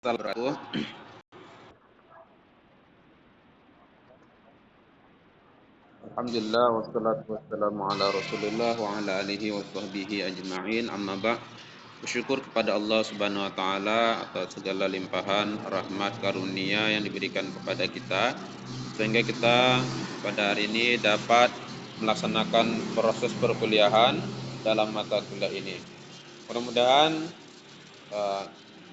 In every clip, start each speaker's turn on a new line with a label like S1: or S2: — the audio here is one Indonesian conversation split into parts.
S1: Assalamualaikum. Alhamdulillah wassalatu wassalamu ala Rasulillah wa ala alihi wa sahbihi ajma'in. Amma ba'. Bersyukur kepada Allah Subhanahu wa taala atas segala limpahan rahmat karunia yang diberikan kepada kita sehingga kita pada hari ini dapat melaksanakan proses perkuliahan dalam mata kuliah ini. Mudah-mudahan eh,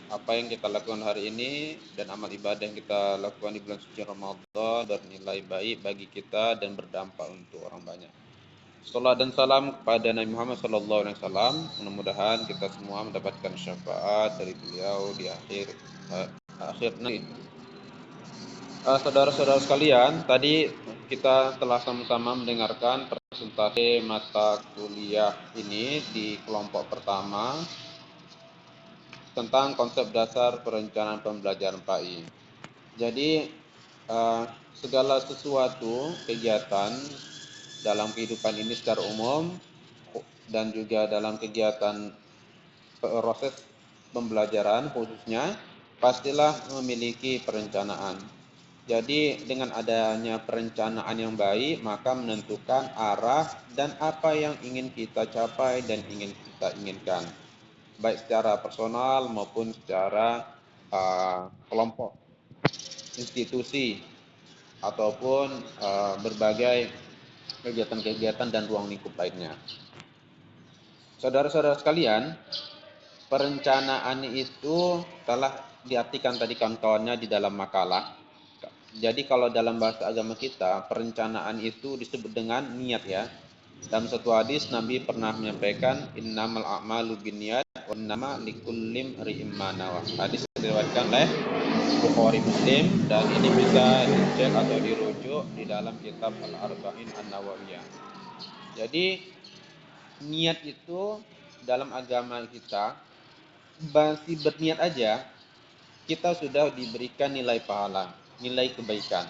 S1: apa yang kita lakukan hari ini dan amal ibadah yang kita lakukan di bulan suci Ramadan bernilai baik bagi kita dan berdampak untuk orang banyak. Salat dan salam kepada Nabi Muhammad SAW. Mudah-mudahan kita semua mendapatkan syafaat dari beliau di akhir nanti. Saudara-saudara sekalian, tadi kita telah sama-sama mendengarkan presentasi mata kuliah ini di kelompok pertama tentang konsep dasar perencanaan pembelajaran PAI. Jadi segala sesuatu kegiatan dalam kehidupan ini secara umum dan juga dalam kegiatan proses pembelajaran khususnya pastilah memiliki perencanaan. Jadi dengan adanya perencanaan yang baik maka menentukan arah dan apa yang ingin kita capai dan ingin kita inginkan, baik secara personal maupun secara kelompok, institusi, ataupun berbagai kegiatan-kegiatan dan ruang lingkup lainnya. Saudara-saudara sekalian, perencanaan itu telah diartikan tadi kawan-kawannya di dalam makalah. Jadi kalau dalam bahasa agama kita, perencanaan itu disebut dengan niat ya. Dalam satu hadis Nabi pernah menyampaikan innamal a'malu binniyat wa innama likulli imri'in ma nawa. Hadis diriwayatkan oleh Bukhari Muslim dan ini bisa dicek atau dirujuk di dalam kitab Al-Arba'in An-Nawawiyah. Jadi niat itu dalam agama kita masih berniat aja kita sudah diberikan nilai pahala, nilai kebaikan.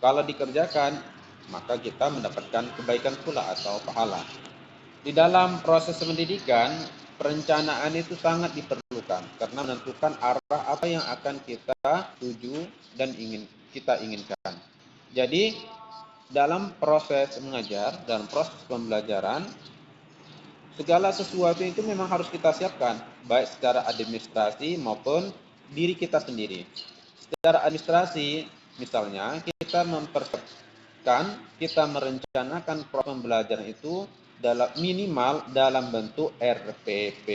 S1: Kalau dikerjakan maka kita mendapatkan kebaikan pula atau pahala. Di dalam proses pendidikan, perencanaan itu sangat diperlukan karena menentukan arah apa yang akan kita tuju dan kita inginkan. Jadi, dalam proses mengajar, dalam proses pembelajaran, segala sesuatu itu memang harus kita siapkan, baik secara administrasi maupun diri kita sendiri. Secara administrasi, misalnya kita mempersiapkan, kita merencanakan proses pembelajaran itu minimal dalam bentuk RPP.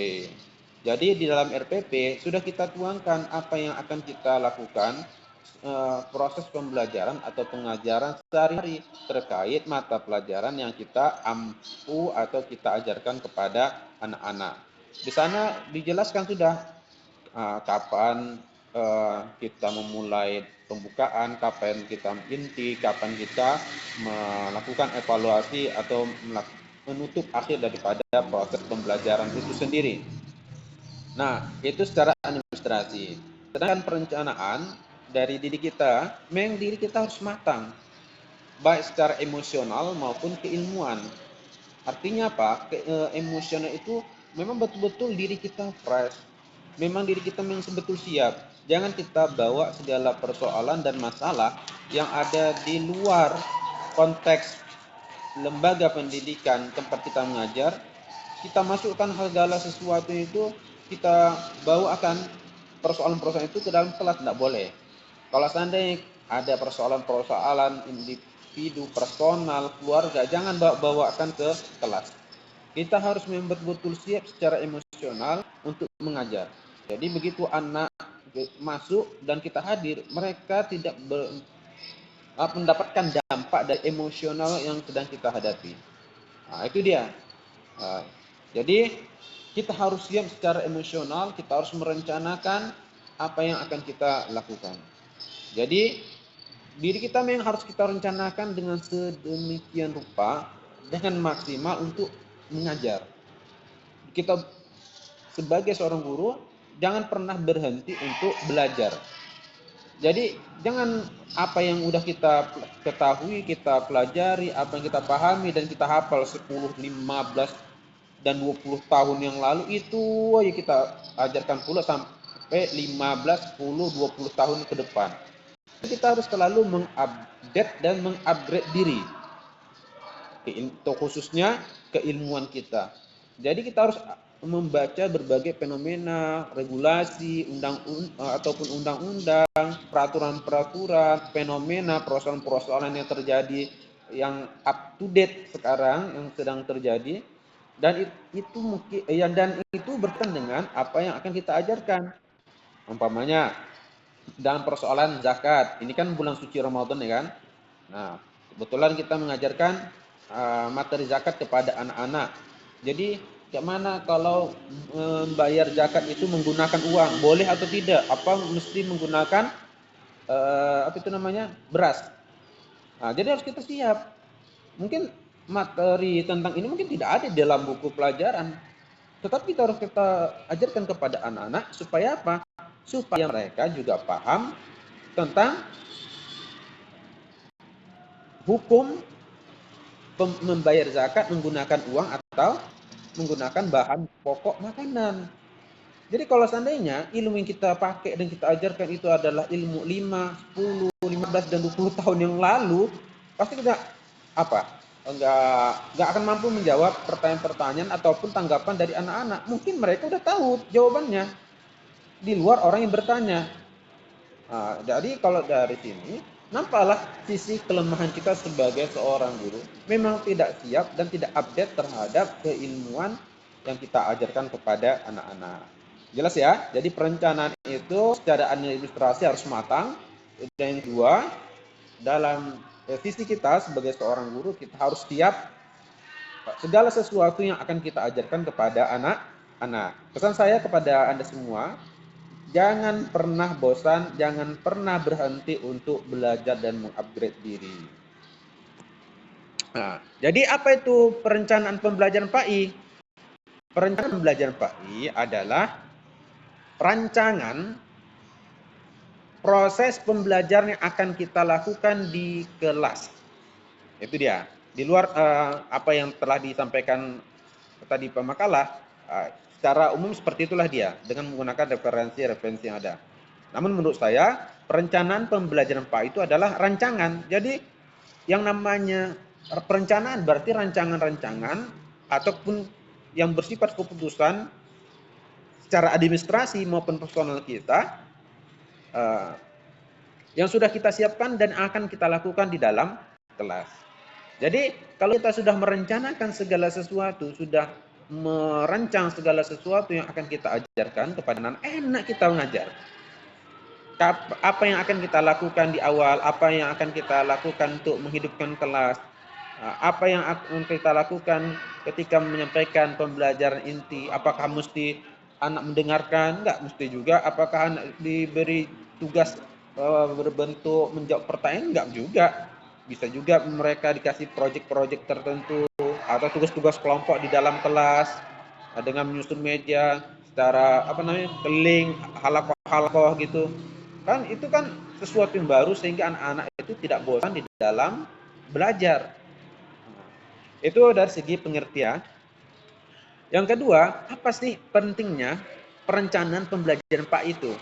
S1: Jadi di dalam RPP sudah kita tuangkan apa yang akan kita lakukan proses pembelajaran atau pengajaran sehari-hari terkait mata pelajaran yang kita ampu atau kita ajarkan kepada anak-anak. Di sana dijelaskan sudah kapan kita memulai pembukaan, kapan kita inti, kapan kita melakukan evaluasi atau menutup akhir daripada proses pembelajaran itu sendiri. Nah, itu secara administrasi. Sedangkan perencanaan dari diri kita, memang diri kita harus matang, baik secara emosional maupun keilmuan. Artinya apa? Emosional itu memang betul-betul diri kita fresh. Memang diri kita memang betul siap. Jangan kita bawa segala persoalan dan masalah yang ada di luar konteks lembaga pendidikan tempat kita mengajar, kita masukkan segala sesuatu itu, kita bawakan persoalan-persoalan itu ke dalam kelas, tidak boleh. Kalau seandainya ada persoalan-persoalan individu, personal, keluarga, jangan bawakan ke kelas. Kita harus betul-betul siap secara emosional untuk mengajar. Jadi begitu anak masuk dan kita hadir, mereka tidak mendapatkan dampak dari emosional yang sedang kita hadapi. Nah, itu dia. Nah, jadi kita harus siap secara emosional, kita harus merencanakan apa yang akan kita lakukan. Jadi diri kita memang harus kita rencanakan dengan sedemikian rupa dengan maksimal untuk mengajar. Kita sebagai seorang guru jangan pernah berhenti untuk belajar. Jadi jangan apa yang udah kita ketahui, kita pelajari, apa yang kita pahami dan kita hafal 10, 15 dan 20 tahun yang lalu itu aja kita ajarkan pula sampai 15, 10, 20 tahun ke depan. Kita harus selalu mengupdate dan mengupgrade diri, khususnya keilmuan kita. Jadi kita harus membaca berbagai fenomena, regulasi, ataupun undang-undang, peraturan-peraturan, fenomena, persoalan-persoalan yang terjadi, yang up to date sekarang yang sedang terjadi, dan itu mungkin dan itu berkaitan dengan apa yang akan kita ajarkan. Umpamanya dalam persoalan zakat, ini kan bulan suci Ramadan ya kan. Nah, kebetulan kita mengajarkan materi zakat kepada anak-anak. Jadi, bagaimana kalau membayar zakat itu menggunakan uang, boleh atau tidak? Apa mesti menggunakan apa itu namanya, beras? Nah, jadi harus kita siap. Mungkin materi tentang ini mungkin tidak ada dalam buku pelajaran, tetapi kita harus ajarkan kepada anak-anak supaya apa? Supaya mereka juga paham tentang hukum membayar zakat menggunakan uang atau menggunakan bahan pokok makanan. Jadi kalau seandainya ilmu yang kita pakai dan kita ajarkan itu adalah ilmu 5, 10, 15 dan 20 tahun yang lalu, pasti kita apa? Enggak akan mampu menjawab pertanyaan-pertanyaan ataupun tanggapan dari anak-anak. Mungkin mereka udah tahu jawabannya di luar orang yang bertanya. Nah, jadi kalau dari sini nampaklah sisi kelemahan kita sebagai seorang guru memang tidak siap dan tidak update terhadap keilmuan yang kita ajarkan kepada anak-anak. Jelas ya? Jadi perencanaan itu secara administrasi harus matang. Dan yang kedua, dalam visi kita sebagai seorang guru kita harus siap segala sesuatu yang akan kita ajarkan kepada anak-anak. Pesan saya kepada Anda semua, jangan pernah bosan, jangan pernah berhenti untuk belajar dan mengupgrade diri. Nah, jadi apa itu perencanaan pembelajaran PAI? Perencanaan pembelajaran PAI adalah rancangan proses pembelajaran yang akan kita lakukan di kelas. Itu dia. Di luar apa yang telah disampaikan tadi pemakalah, secara umum seperti itulah dia, dengan menggunakan referensi-referensi yang ada. Namun menurut saya, perencanaan pembelajaran PAI itu adalah rancangan. Jadi yang namanya perencanaan berarti rancangan-rancangan ataupun yang bersifat keputusan secara administrasi maupun personal kita yang sudah kita siapkan dan akan kita lakukan di dalam kelas. Jadi kalau kita sudah merencanakan segala sesuatu, sudah merancang segala sesuatu yang akan kita ajarkan kepada anak, enak kita mengajar. Apa yang akan kita lakukan di awal, apa yang akan kita lakukan untuk menghidupkan kelas, apa yang akan kita lakukan ketika menyampaikan pembelajaran inti, apakah mesti anak mendengarkan, enggak mesti juga, apakah anak diberi tugas berbentuk menjawab pertanyaan, enggak juga, bisa juga mereka dikasih proyek-proyek tertentu atau tugas-tugas kelompok di dalam kelas dengan menyusun meja secara apa namanya, keling, halakoh gitu kan, itu kan sesuatu yang baru sehingga anak-anak itu tidak bosan di dalam belajar. Itu dari segi pengertian. Yang kedua, apa sih pentingnya perencanaan pembelajaran PAI itu?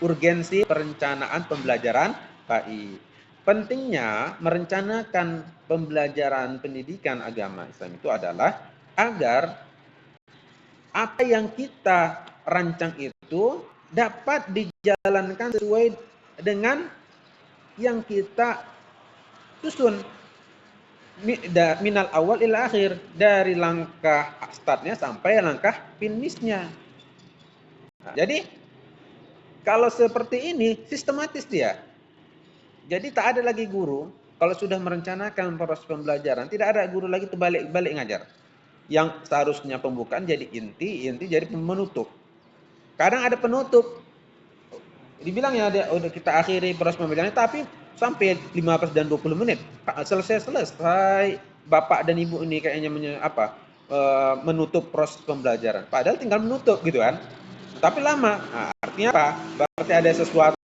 S1: Urgensi perencanaan pembelajaran PAI. Pentingnya merencanakan pembelajaran pendidikan agama Islam itu adalah agar apa yang kita rancang itu dapat dijalankan sesuai dengan yang kita susun. Minal awal ila akhir, dari langkah startnya sampai langkah finishnya. Nah, jadi kalau seperti ini sistematis dia. Jadi tak ada lagi guru kalau sudah merencanakan proses pembelajaran, tidak ada guru lagi terbalik-balik ngajar. Yang seharusnya pembukaan jadi inti jadi penutup. Kadang ada penutup. Dibilang ya udah kita akhiri proses pembelajaran, tapi sampai 15 dan 20 menit selesai bapak dan ibu ini kayaknya menutup proses pembelajaran, padahal tinggal menutup gitu kan, tapi lama. Nah, artinya apa? Berarti ada sesuatu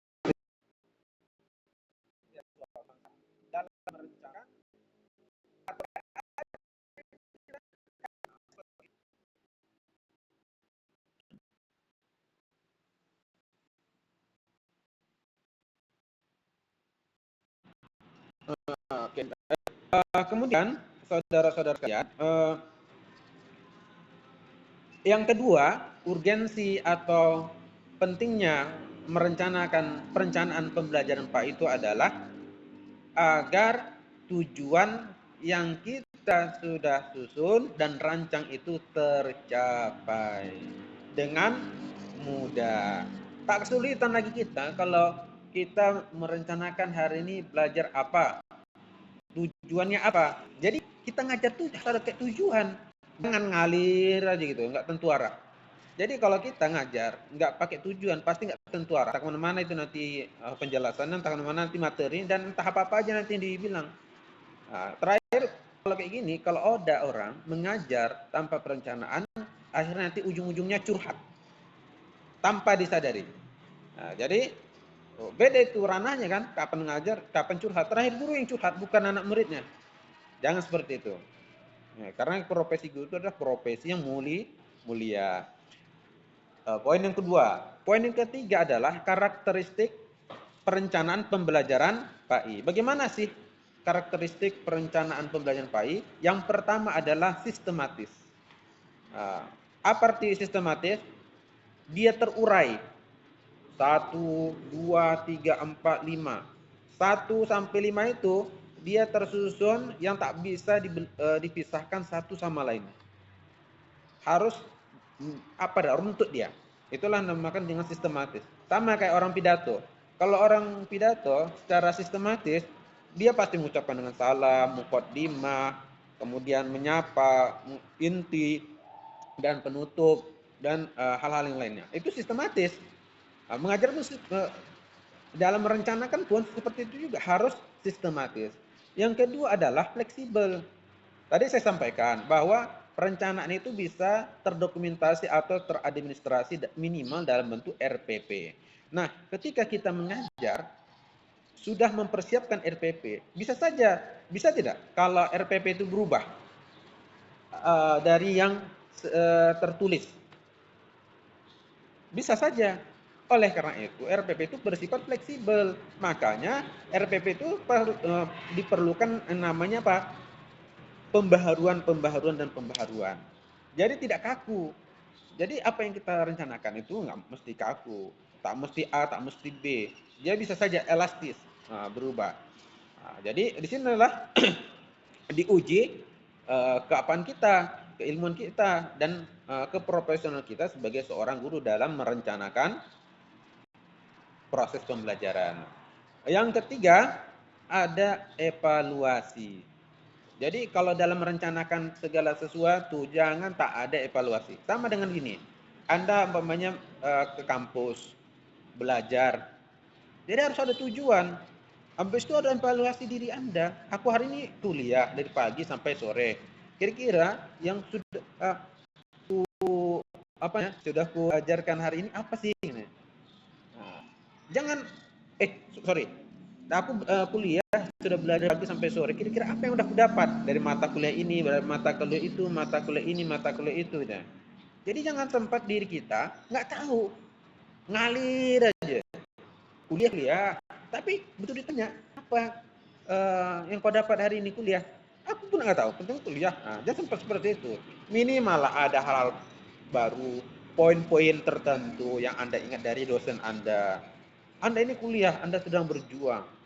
S1: dalam merencanakan. Kemudian saudara-saudara sekalian, yang kedua, urgensi atau pentingnya merencanakan perencanaan pembelajaran PAI itu adalah agar tujuan yang kita sudah susun dan rancang itu tercapai dengan mudah. Tak kesulitan lagi kita kalau kita merencanakan hari ini belajar apa, tujuannya apa. Jadi kita ngajar tuh harus ada kayak tujuan, jangan ngalir aja gitu, nggak tentu arah. Jadi kalau kita ngajar nggak pakai tujuan pasti nggak tentu arah. Entah kemana-mana itu nanti penjelasannya, entah kemana-mana nanti materi, dan entah apa-apa aja nanti yang dibilang. Nah, terakhir kalau kayak gini, kalau ada orang mengajar tanpa perencanaan, akhirnya nanti ujung-ujungnya curhat tanpa disadari. Nah, jadi beda itu ranahnya kan, kapan ngajar, kapan curhat. Terakhir guru yang curhat, bukan anak muridnya. Jangan seperti itu. Nah, karena profesi guru itu adalah profesi yang mulia. Poin yang kedua. Poin yang ketiga adalah karakteristik perencanaan pembelajaran PAI. Bagaimana sih karakteristik perencanaan pembelajaran PAI? Yang pertama adalah sistematis. Apa arti sistematis? Dia terurai. 1, 2, 3, 4, 5. 1 sampai 5 itu dia tersusun yang tak bisa dipisahkan satu sama lain. Harus runtut dia. Itulah dinamakan dengan sistematis. Sama kayak orang pidato. Kalau orang pidato secara sistematis, dia pasti mengucapkan dengan salam, muqaddimah, kemudian menyapa, inti, dan penutup, dan hal-hal yang lainnya. Itu sistematis. Mengajar itu dalam merencanakan pun seperti itu juga, harus sistematis. Yang kedua adalah fleksibel. Tadi saya sampaikan bahwa perencanaan itu bisa terdokumentasi atau teradministrasi minimal dalam bentuk RPP. Nah, ketika kita mengajar sudah mempersiapkan RPP, bisa saja, bisa tidak kalau RPP itu berubah dari yang tertulis? Bisa saja. Oleh karena itu, RPP itu bersifat fleksibel. Makanya RPP itu diperlukan namanya apa? Pembaharuan dan pembaharuan. Jadi tidak kaku. Jadi apa yang kita rencanakan itu nggak mesti kaku, tak mesti A, tak mesti B. Dia bisa saja elastis, berubah. Jadi di sinilah diuji keapaan kita, keilmuan kita, dan keprofesional kita sebagai seorang guru dalam merencanakan proses pembelajaran. Yang ketiga, ada evaluasi. Jadi kalau dalam merencanakan segala sesuatu, jangan tak ada evaluasi. Sama dengan gini, Anda umpamanya ke kampus, belajar. Jadi harus ada tujuan. Habis itu ada evaluasi diri Anda. Aku hari ini kuliah dari pagi sampai sore. Kira-kira yang sudah sudah ku ajarkan hari ini apa sih? Nah, jangan sorry. Aku kuliah sudah belajar pagi sampai sore. Kira-kira apa yang udah aku dapat dari mata kuliah ini, dari mata kuliah itu, mata kuliah ini, mata kuliah itu. Ya. Jadi jangan tempat diri kita nggak tahu, ngalir aja. Kuliah, tapi betul ditanya apa yang kau dapat hari ini kuliah? Aku pun nggak tahu. Penting kuliah. Nah, jangan sempat seperti itu. Minimal ada hal baru, poin-poin tertentu yang Anda ingat dari dosen Anda. Anda ini kuliah, Anda sedang berjuang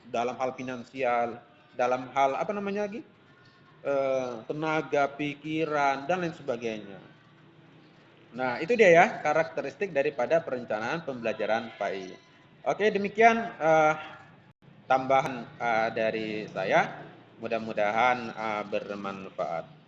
S1: dalam hal finansial, dalam hal apa namanya lagi, tenaga, pikiran, dan lain sebagainya. Nah, itu dia ya karakteristik daripada perencanaan pembelajaran PAI. Oke, demikian tambahan dari saya. Mudah-mudahan bermanfaat.